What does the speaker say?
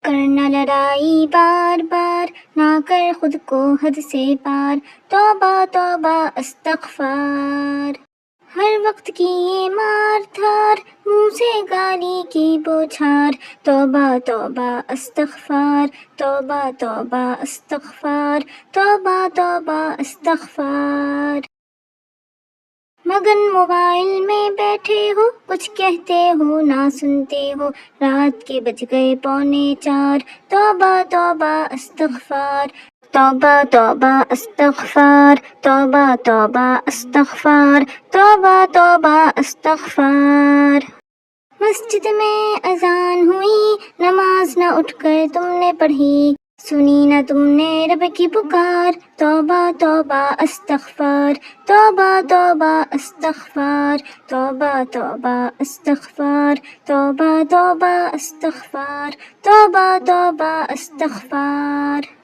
کرنا لڑائی بار بار، نہ کر خود کو حد سے پار، توبہ توبہ استغفار۔ ہر وقت کی یہ مار دھار، منہ سے گالی کی بوچھار، توبہ توبہ استغفار، توبہ توبہ استغفار، توبہ توبہ استغفار۔ مگن موبائل میں بیٹھے ہو، کچھ کہتے ہو نہ سنتے ہو، رات کے بج گئے 3:45، توبہ توبہ استغفار، توبہ توبہ استغفار، توبہ توبہ استغفار، توبہ توبہ استغفار۔ مسجد میں اذان ہوئی، نماز نہ اٹھ کر تم نے پڑھی، سنی نہ تم نے رب کی پکار، توبہ توبہ استغفار، توبہ توبہ استغفار، توبہ توبہ استغفار، توبہ توبہ استغفار، توبہ توبہ استغفار۔